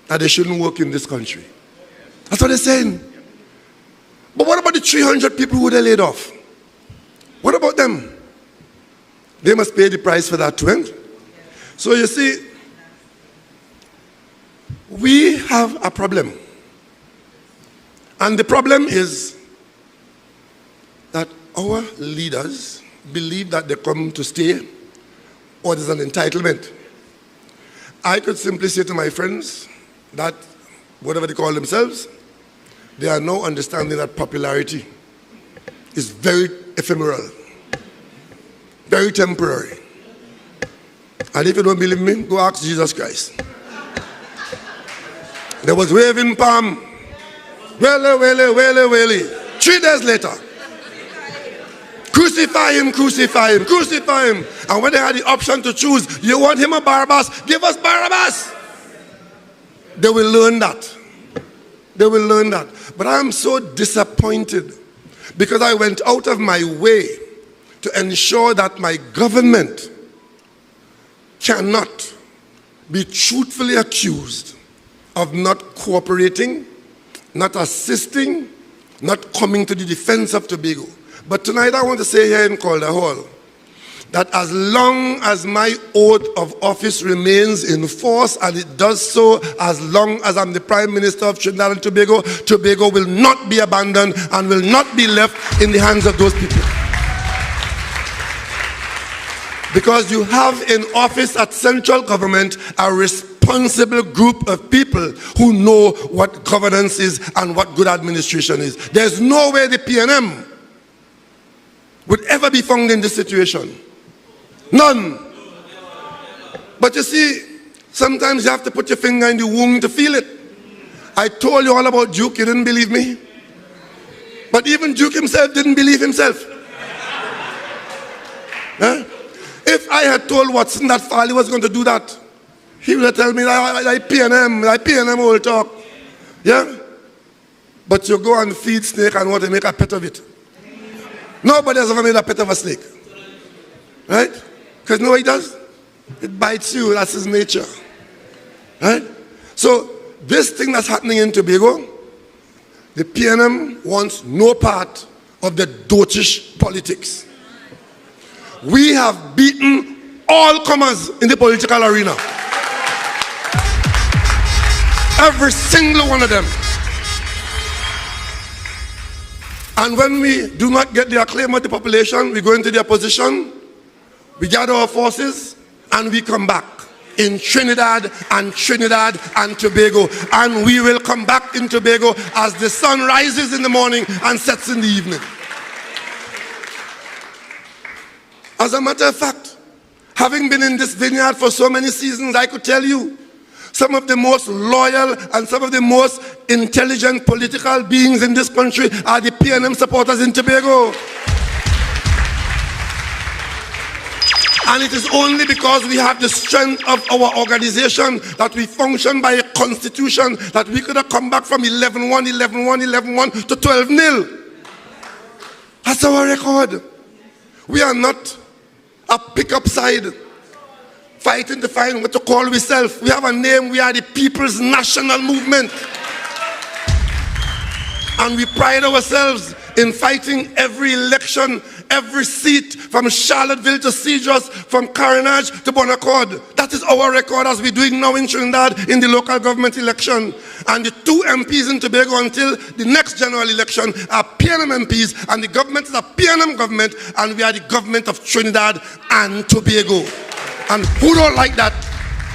That they shouldn't work in this country. That's what they're saying. But what about the 300 people who they laid off? What about them? They must pay the price for that too. So you see, we have a problem. And the problem is that our leaders believe that they come to stay, or there's an entitlement. I could simply say to my friends that, whatever they call themselves, they are now understanding that popularity is very ephemeral, very temporary. And if you don't believe me, go ask Jesus Christ. There was waving palm. Well. 3 days later, crucify him, crucify him, crucify him. And when they had the option to choose, you want him or Barabbas? Give us Barabbas. They will learn that. They will learn that. But I am so disappointed because I went out of my way to ensure that my government cannot be truthfully accused of not cooperating, not assisting, not coming to the defense of Tobago. But tonight I want to say here in Calder Hall that as long as my oath of office remains in force, and it does so as long as I'm the Prime Minister of Trinidad and Tobago, Tobago will not be abandoned and will not be left in the hands of those people. Because you have in office at central government a responsible group of people who know what governance is and what good administration is. There's no way the PNM would ever be found in this situation. None. But you see, sometimes you have to put your finger in the wound to feel it. I told you all about Duke, you didn't believe me. But even Duke himself didn't believe himself. Huh? If I had told Watson that Farley was going to do that, he would have told me, like PNM will talk. Yeah? But you go and feed snake and want to make a pet of it. Nobody has ever made a pet of a snake. Right? Because you know what he does? It bites you. That's his nature. Right? So, this thing that's happening in Tobago, the PNM wants no part of the dotish politics. We have beaten all comers in the political arena. Every single one of them. And when we do not get the acclaim of the population, we go into the opposition, we gather our forces, and we come back in Trinidad and Tobago. And we will come back in Tobago as the sun rises in the morning and sets in the evening. As a matter of fact, having been in this vineyard for so many seasons, I could tell you, some of the most loyal and some of the most intelligent political beings in this country are the PNM supporters in Tobago. And it is only because we have the strength of our organization that we function by a constitution that we could have come back from 11-1, 11-1, 11-1 to 12-0. That's our record. We are not a pick-up side fighting to find what to call ourselves. We have a name. We are the People's National Movement. And we pride ourselves in fighting every election, every seat, from Charlottesville to Cedros, from Carnage to Bonaccord. That is our record as we're doing now in Trinidad in the local government election. And the 2 MPs in Tobago until the next general election are PNM MPs, and the government is a PNM government, and we are the government of Trinidad and Tobago. And who don't like that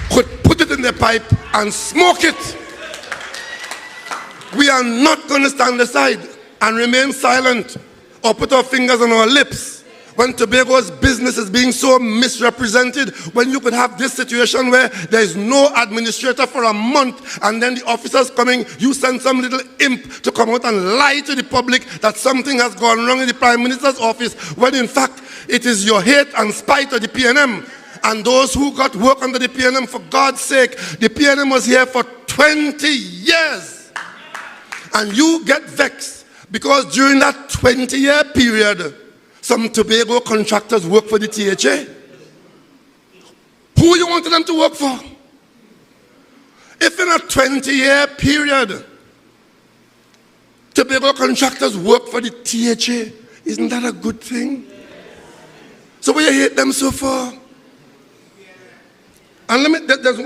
could put it in their pipe and smoke it. We are not going to stand aside and remain silent or put our fingers on our lips when Tobago's business is being so misrepresented, when you could have this situation where there is no administrator for a month and then the officers coming, you send some little imp to come out and lie to the public that something has gone wrong in the Prime Minister's office, when in fact it is your hate and spite of the PNM. And those who got work under the PNM, for God's sake, the PNM was here for 20 years. And you get vexed because during that 20-year period, some Tobago contractors work for the THA. Who you wanted them to work for? If in a 20-year period, Tobago contractors work for the THA, isn't that a good thing? So why you hate them so far? And there's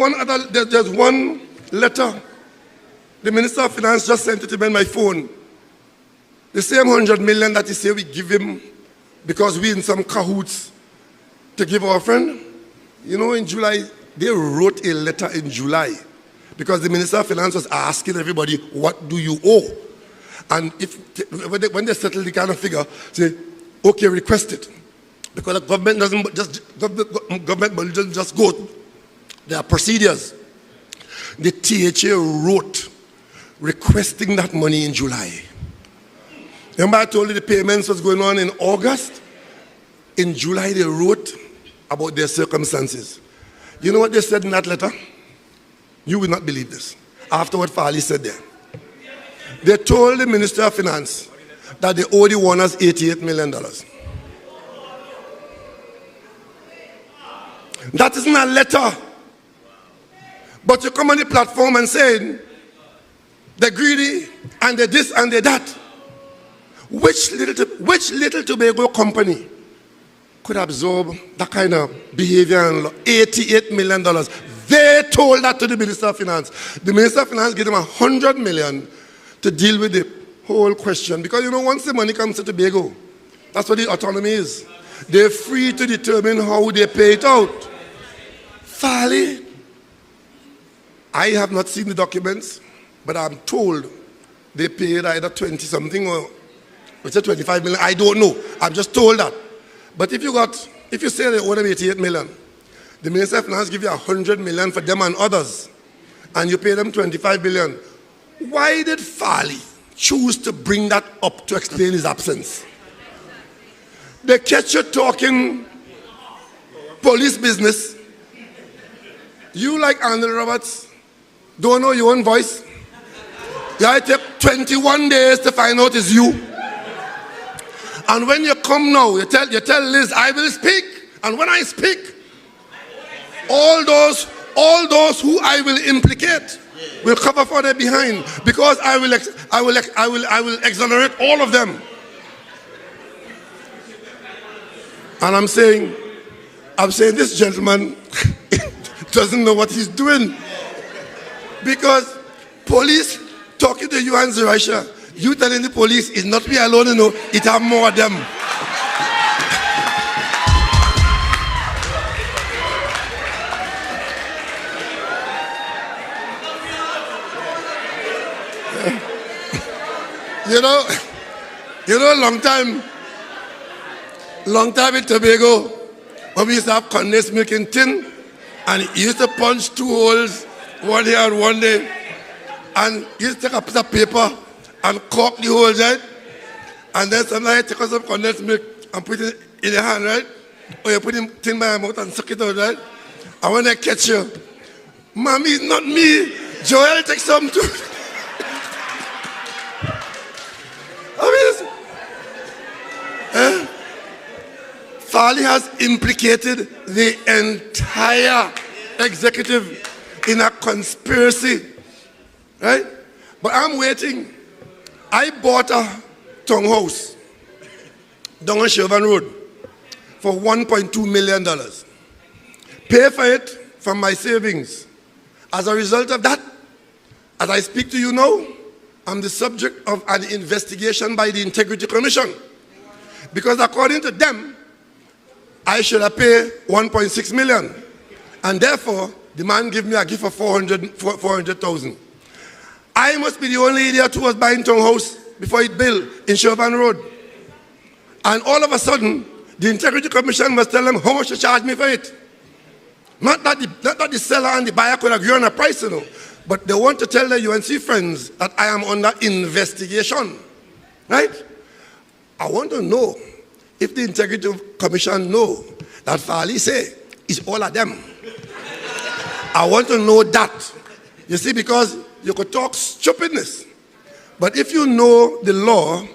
one letter. The Minister of Finance just sent it to me on my phone. The same 100 million that he said we give him because we in some cahoots to give our friend. You know, in July they wrote a letter in July because the Minister of Finance was asking everybody, what do you owe? And when they settle the kind of figure, say, okay, request it. Because the government government money doesn't just go. There are procedures. The THA wrote requesting that money in July. Remember I told you the payments was going on in August? In July they wrote about their circumstances. You know what they said in that letter? You will not believe this. After what Farley said there. They told the Minister of Finance that they owe the Warners $88 million. That isn't a letter. But you come on the platform and say, they're greedy and they're this and they're that. Which little Tobago company could absorb that kind of behavior and $88 million? They told that to the Minister of Finance. The Minister of Finance gave them $100 million to deal with the whole question. Because you know, once the money comes to Tobago, that's what the autonomy is. They're free to determine how they pay it out. Farley, I have not seen the documents, but I'm told they paid either 20-something or it's a 25 million. I don't know. I'm just told that. But if you say they owe them 88 million, the Minister of Finance give you 100 million for them and others, and you pay them 25 billion. Why did Farley choose to bring that up to explain his absence? They catch you talking police business. You, like Arnold Roberts, don't know your own voice. You take 21 days to find out it's you. And when you come now, you tell Liz, I will speak. And when I speak, all those who I will implicate will cover for their behind, because I will exonerate all of them. And I'm saying this gentleman doesn't know what he's doing. Because police talking to you and Zeraisha, you telling the police it's not me alone, you know, it have more of them. You know, long time in Tobago, when we used to have condensed milk in tin, and he used to punch 2 holes, one here and one there, and he used to take a piece of paper and cork the holes, right? And then sometimes you take some condensed milk and put it in your hand, right? Or you put it in my mouth and suck it out, right? And when they catch you, Mommy, it's not me. Joel, take some too. Farley has implicated the entire executive in a conspiracy, right? But I'm waiting. I bought a townhouse down on Shervan Road for $1.2 million. Pay for it from my savings. As a result of that, as I speak to you now, I'm the subject of an investigation by the Integrity Commission. Because according to them, I should have paid $1.6 million. And therefore, the man gave me a gift of $400,000. I must be the only idiot who was buying townhouse before it built in Shervan Road. And all of a sudden, the Integrity Commission must tell them how much to charge me for it. Not that the seller and the buyer could agree on a price, you know. But they want to tell their UNC friends that I am under investigation. Right? I want to know if the Integrity Commission know that Farley say it's all of them. I want to know that. You see, because you could talk stupidness. But if you know the law,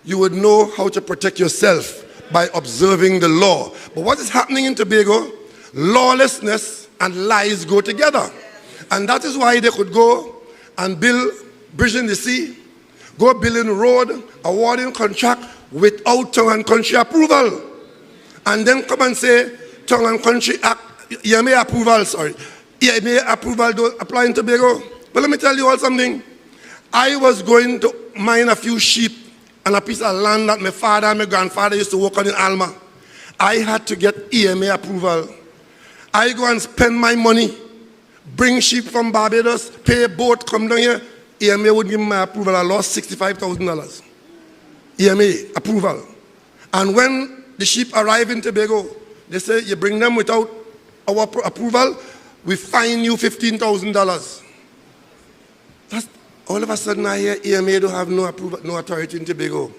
you would know how to protect yourself by observing the law. But what is happening in Tobago? Lawlessness and lies go together. And that is why they could go and build bridge in the sea, go building road, awarding contract without tongue and country approval. And then come and say, tongue and country EMA approval, EMA approval don't apply in Tobago. But let me tell you all something. I was going to mine a few sheep and a piece of land that my father and my grandfather used to work on in Alma. I had to get EMA approval. I go and spend my money, bring sheep from Barbados, pay a boat, come down here. EMA would give me my approval. I lost $65,000. EMA approval. And when the sheep arrive in Tobago, they say, you bring them without our approval, we fine you $15,000. All of a sudden I hear EMA don't have no approval, no authority in Tobago.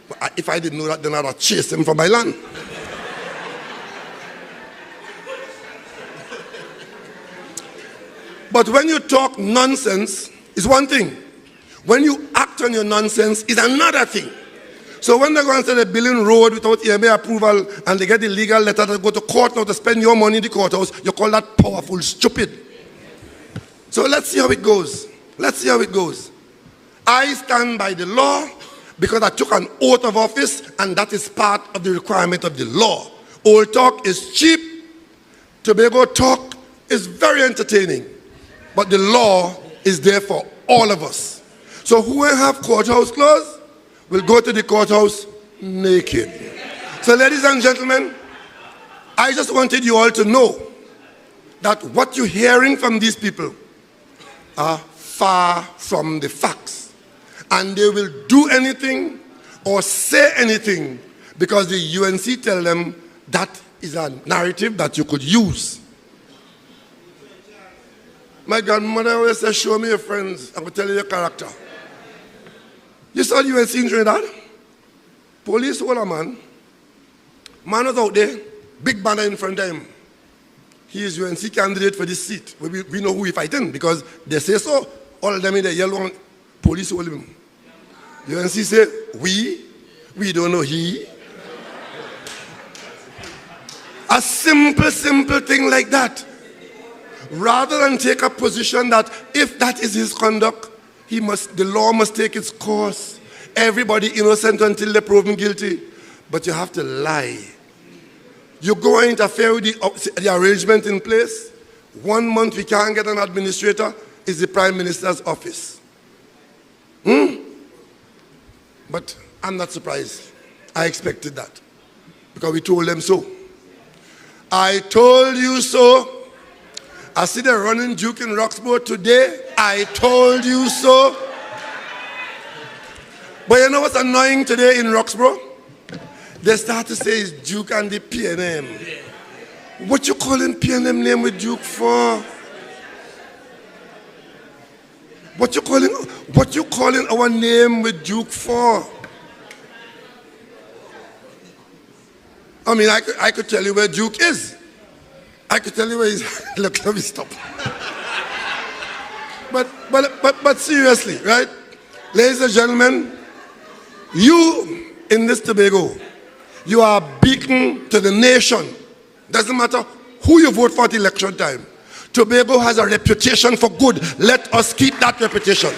But if I didn't know that, then I'd have chased them from my land. But when you talk nonsense, it's one thing. When you act on your nonsense, it's another thing. So when they go and say they're building road without EMA approval and they get the legal letter to go to court now to spend your money in the courthouse, you call that powerful, stupid. So let's see how it goes. Let's see how it goes. I stand by the law because I took an oath of office, and that is part of the requirement of the law. Old talk is cheap. Tobago talk is very entertaining. But the law is there for all of us. So who have courthouse clothes will go to the courthouse naked. So ladies and gentlemen, I just wanted you all to know that what you're hearing from these people are far from the facts. And they will do anything or say anything because the UNC tell them that is a narrative that you could use. My grandmother always said, show me your friends, I will tell you your character. You saw the UNC in Trinidad? Police hold a man. Man was out there, big banner in front of him. He is UNC candidate for this seat. We know who he's fighting because they say so. All of them in the yellow one, police hold him. UNC say, we don't know he. A simple thing like that. Rather than take a position that if that is his conduct, the law must take its course. Everybody innocent until they're proven guilty. But you have to lie. You go and interfere with the arrangement in place. 1 month we can't get an administrator, is the Prime Minister's office. But I'm not surprised. I expected that. Because we told them so. I told you so. I see the running Duke in Roxborough today. I told you so. But you know what's annoying today in Roxborough? They start to say it's Duke and the PNM. What you calling PNM name with Duke for? What you calling our name with Duke for? I mean, I could tell you where Duke is. I could tell you where he's. Look, let me stop. But seriously, right? Ladies and gentlemen, you in this Tobago, you are a beacon to the nation. Doesn't matter who you vote for at election time. Tobago has a reputation for good. Let us keep that reputation.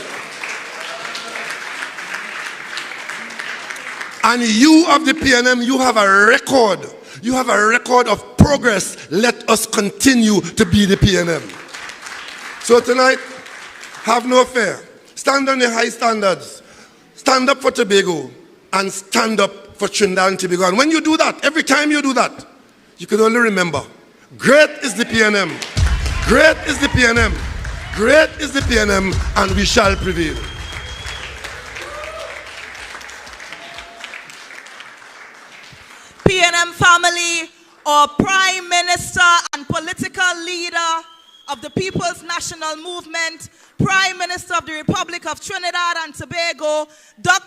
And you of the PNM, you have a record. You have a record of progress. Let us continue to be the PNM. So tonight, have no fear. Stand on the high standards. Stand up for Tobago and stand up for Trinidad and Tobago. And when you do that, every time you do that, you can only remember, great is the PNM. Great is the PNM. Great is the PNM, and we shall prevail. PNM family, our Prime Minister and political leader of the People's National Movement, Prime Minister of the Republic of Trinidad and Tobago, Dr.